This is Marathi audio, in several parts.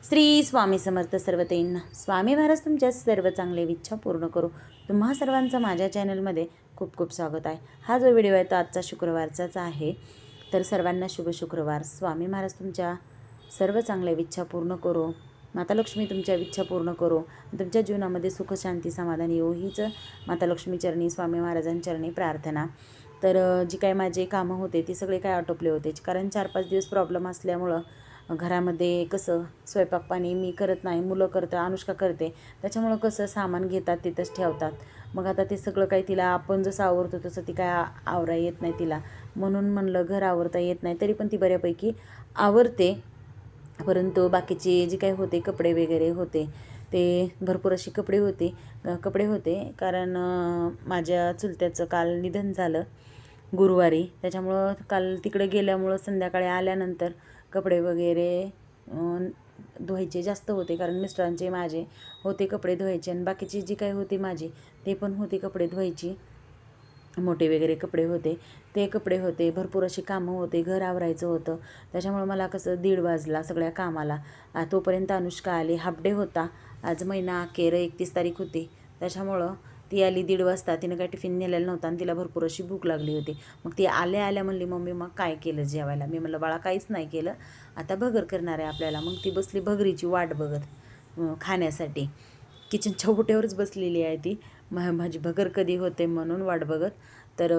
श्री स्वामी समर्थ सर्वतेंना स्वामी महाराज तुमच्या सर्व चांगले इच्छा पूर्ण करू। तुम्हा सर्वांचं माझ्या चॅनलमध्ये खूप खूप स्वागत आहे। हा जो व्हिडिओ आहे तो आजचा शुक्रवारचाच आहे। तर सर्वांना शुभ शुक्रवार। स्वामी महाराज तुमच्या सर्व चांगल्या इच्छा पूर्ण करो, माता लक्ष्मी तुमच्या इच्छा पूर्ण करो, तुमच्या जीवनामध्ये सुख शांती समाधान येऊ हीच माता लक्ष्मी चरणी स्वामी महाराजांच्या चरणी प्रार्थना। तर जी काही माझे कामं होते ती सगळे काय आटोपले होते, कारण 4-5 दिवस प्रॉब्लेम असल्यामुळं घरामध्ये कसं स्वयंपाक पाणी मी करत नाही, मुलं करतं, अनुष्का करते, त्याच्यामुळं कसं सामान घेतात तिथंच ठेवतात। मग आता ते सगळं काही तिला आपण जसं आवरतो तसं ती काय आवरा येत नाही तिला, म्हणून म्हणलं घर आवरता येत नाही, तरी पण ती बऱ्यापैकी आवरते। परंतु बाकीचे जे काही होते कपडे वगैरे होते ते भरपूर असे कपडे होते कारण माझ्या चुलत्याचं काल निधन झालं गुरुवारी, त्याच्यामुळं काल तिकडे गेल्यामुळं संध्याकाळी आल्यानंतर कपडे वगैरे धुवायचे जास्त होते, कारण मिस्टरांचे माझे होते कपडे धुवायचे आणि बाकीची जी काही होती माझी ते पण होते कपडे धुवायची, मोठे वगैरे कपडे होते ते कपडे होते, भरपूर अशी कामं होते, घर आवरायचं होतं। त्याच्यामुळं मला कसं 1:30 वाजला सगळ्या कामाला। तोपर्यंत अनुष्का आली, हाफ डे होता आज, महिना अखेर 31 तारीख होती, त्याच्यामुळं ती आली 1:30 वाजता। तिनं काय टिफिन नेलेला नव्हता आणि तिला भरपूर अशी भूक लागली होती। मग ती आल्या म्हणली, मम्मी मग काय केलं जेवायला? मी म्हणलं बाळा काहीच नाही केलं, आता भगर करणार आहे आपल्याला। मग ती बसली भगरीची वाट बघत खाण्यासाठी, किचनच्या ओट्यावरच बसलेली आहे ती, माझी भगर कधी होते म्हणून वाट बघत। तर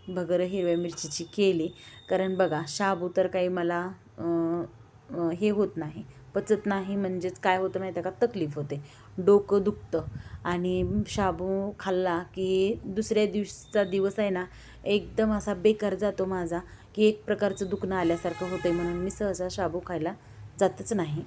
भगर हिरव्या मिरचीची केली, कारण बघा शाबू तर काही मला हे होत नाही, पचत नाही, म्हणजेच काय होतं माहिती आहे का, तकलीफ होते, डोकं दुखतं, आणि शाबू खाल्ला की दुसऱ्या दिवसाचा दिवस आहे ना एकदम असा बेकार जातो माझा, की एक प्रकारचं दुखणं आल्यासारखं होतं आहे, म्हणून मी सहसा शाबू खायला जातच नाही,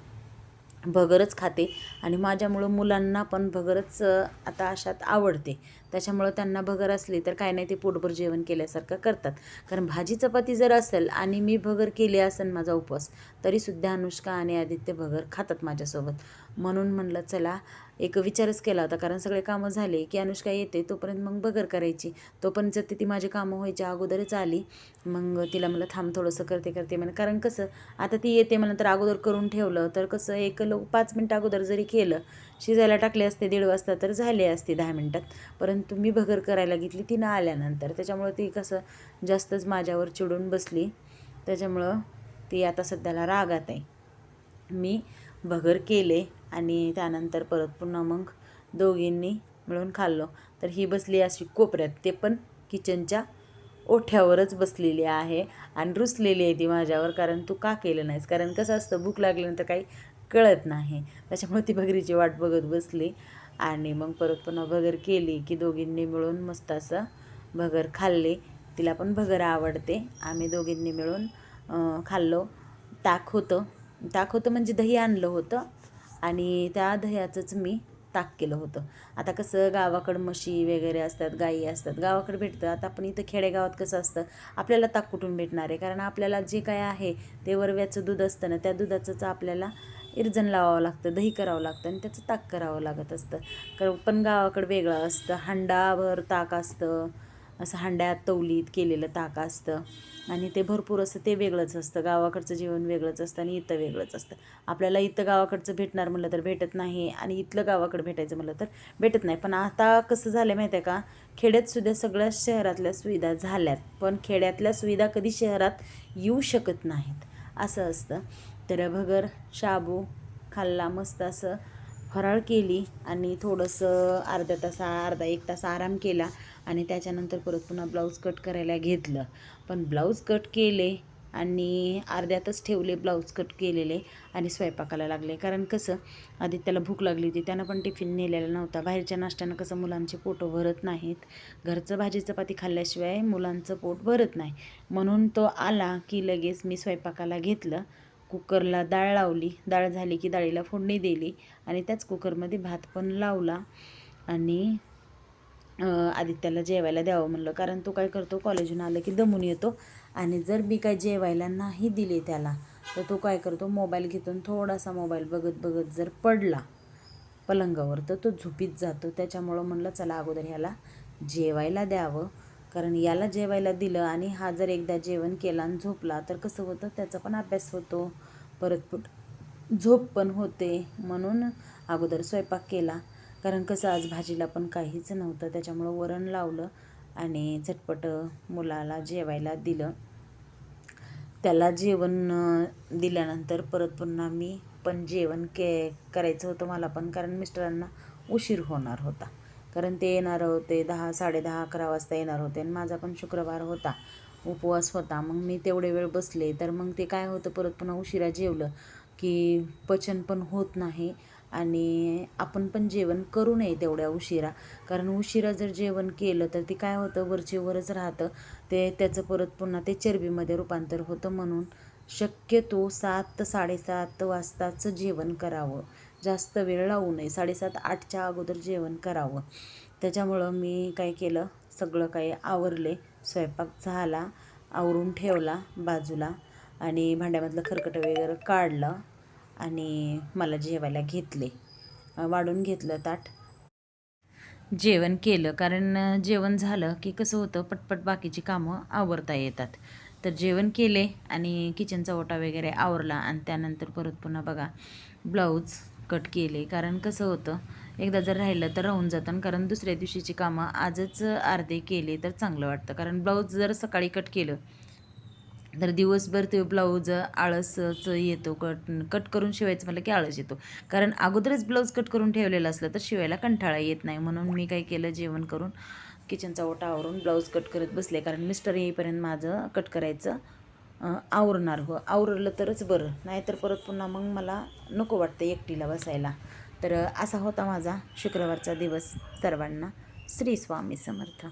भगरच खाते। आणि माझ्यामुळं मुलांना पण भगरच आता अशात आवडते, त्याच्यामुळं त्यांना भगर असली तर काय नाही ते पोटभर जेवण केल्यासारखं करतात। कारण भाजी चपाती जर असेल आणि मी भगर केली असेल माझा उपवास, तरीसुद्धा अनुष्का आणि आदित्य भगर खातात माझ्यासोबत। म्हणून म्हणलं चला एक विचारच केला होता, कारण सगळे कामं झाले की अनुष्का येते तोपर्यंत मग भगर करायची, तोपर्यंत ती माझी कामं व्हायच्या अगोदरच आली। मग तिला म्हणलं थांब थोडंसं करते म्हणून, कारण कसं आता ती येते म्हणून तर अगोदर करून ठेवलं तर कसं 5 मिनटं अगोदर जरी केलं, शिजायला टाकले असते 1:30 वाजता तर झाले असते 10 मिनटात, परंतु मी भगर करायला घेतली तिनं आल्यानंतर, त्याच्यामुळं ती कसं जास्तच माझ्यावर चिडून बसली, त्याच्यामुळं ती आता सध्याला रागात आहे। मी भगर केले आणि त्यानंतर परत पुन्हा मग दोघींनी मिळून खाल्लो। तर ही बसली अशी कोपऱ्यात, ते पण किचनच्या ओठ्यावरच बसलेली आहे आणि रुसलेली आहे ती माझ्यावर, कारण तू का केलं नाहीस, कारण कसं असतं भूक लागल्यानंतर काही कळत नाही, त्याच्यामुळे ती भगरीची वाट बघत बसली। आणि मग परत पुन्हा भगर केली की दोघींनी मिळून मस्त असं भगर खाल्ली, तिला पण भगर आवडते, आम्ही दोघींनी मिळून खाल्लो। ताक होतं म्हणजे दही आणलं होतं आणि त्या दह्याचंच मी ताक केलं होतं। आता कसं गावाकडं म्हशी वगैरे असतात, गाई असतात, गावाकडे भेटतं, आता आपण इथं खेडेगावात कसं असतं आपल्याला ताक कुठून भेटणार आहे, कारण आपल्याला जे काय आहे ते वरव्याचं दूध असतं ना, त्या दुधाचंच आपल्याला इरजण लावावं लागतं, दही करावं लागतं आणि त्याचं ताक करावं लागत असतं। पण गावाकडं वेगळं असतं, हंडाभर ताक असतं, असं हंड्यात तवलीत केलेलं ताक असतं आणि ते भरपूर असं ते वेगळंच असतं, गावाकडचं जेवण वेगळंच असतं आणि इथं वेगळंच असतं। आपल्याला इथं गावाकडचं भेटणार म्हणलं तर भेटत नाही आणि इथलं गावाकडं भेटायचं म्हणलं तर भेटत नाही। पण आता कसं झालं माहिती आहे का, खेड्यातसुद्धा सगळ्या शहरातल्या सुविधा झाल्यात, पण खेड्यातल्या सुविधा कधी शहरात येऊ शकत नाहीत, असं असतं। तर भगर शाबू खाल्ला, मस्त असं फराळ केली आणि थोडंसं अर्धा 1 तास आराम केला आणि त्याच्यानंतर परत पुन्हा ब्लाऊज कट करायला घेतलं। पण ब्लाऊज कट केले आणि अर्ध्यातच ठेवले ब्लाऊज कट केलेले आणि स्वयंपाकाला लागले, कारण कसं आदित्याला भूक लागली होती, त्यानं पण टिफिन नेलेला नव्हता। बाहेरच्या नाश्त्यानं कसं मुलांचे पोटं भरत नाहीत, घरचं भाजी चपाती खाल्ल्याशिवाय मुलांचं पोट भरत नाही, म्हणून तो आला की लगेच मी स्वयंपाकाला घेतलं। कुकरला डाळ लावली, डाळ झाली की डाळीला फोडणी दिली आणि त्याच कुकरमध्ये भात पण लावला आणि आदित्याला जेवायला द्यावं म्हणलं, कारण तो काय करतो कॉलेजून आलं की दमून येतो आणि जर मी काय जेवायला नाही दिले त्याला तर तो काय करतो मोबाईल घेतो, थोडासा मोबाईल बघत बघत जर पडला पलंगावर तर तो झोपीत जातो। त्याच्यामुळं म्हणलं चला अगोदर ह्याला जेवायला द्यावं, कारण याला जेवायला दिलं आणि हा जर एकदा जेवण केला आणि झोपला तर कसं होतं त्याचा पण अभ्यास होतो, परत झोप पण होते, म्हणून अगोदर स्वयंपाक केला. कारण कसं आज भाजीला पण काहीच नव्हतं, त्याच्यामुळं वरण लावलं आणि झटपट मुलाला जेवायला दिलं. त्याला जेवण दिल्यानंतर परत पुन्हा मी पण जेवण करायचं होतं मला पण, कारण मिस्टरांना उशीर होणार होता. कारण ते येणार होते 10, 10:30, 11 वाजता येणार होते आणि माझा पण शुक्रवार होता, उपवास होता. मग मी तेवढे वेळ बसले तर मग ते काय होतं, परत पुन्हा उशिरा जेवलं की पचन पण होत नाही आणि आपण पण जेवण करू नये तेवढ्या उशिरा. कारण उशिरा जर जेवण केलं तर ते काय होतं, वरचे वरच राहतं, ते त्याचं परत पुन्हा ते चरबीमध्ये रूपांतर होतं. म्हणून शक्यतो 7, 7:30 वाजताचं जेवण करावं, जास्त वेळ लावू नये. 7:30, 8च्या अगोदर जेवण करावं. त्याच्यामुळं मी काय केलं, सगळं काही आवरले, स्वयंपाक झाला, आवरून ठेवला बाजूला आणि भांड्यामधलं खरकटं वगैरे काढलं आणि मला जेवायला घेतले, वाढून घेतलं ताट. जेवण केलं, कारण जेवण झालं की कसं होतं, पटपट बाकीची कामं आवरता येतात. तर जेवण केले आणि किचनचा ओटा वगैरे आवरला आणि त्यानंतर परत पुन्हा बघा ब्लाऊज कट केले. कारण कसं होतं, एकदा जर राहिलं तर राहून जातं, कारण दुसऱ्या दिवशीची कामं आजच अर्धे केले तर चांगलं वाटतं. कारण ब्लाऊज जर सकाळी कट केलं तर दिवसभर ते ब्लाऊज आळसच येतो, कट करून शिवायचं म्हटलं की आळस येतो. कारण अगोदरच ब्लाऊज कट करून ठेवलेलं असलं तर शिवायला कंटाळा येत नाही. म्हणून मी काय केलं, जेवण करून किचनचा ओटा आवरून ब्लाऊज कट करत बसले. कारण मिस्टर येईपर्यंत माझं कट करायचं आवरलं तरच बरं, नाहीतर परत पुन्हा मग मला नको वाटतं एकटीला बसायला. तर असा होता माझा शुक्रवारचा दिवस. सर्वांना श्री स्वामी समर्थ.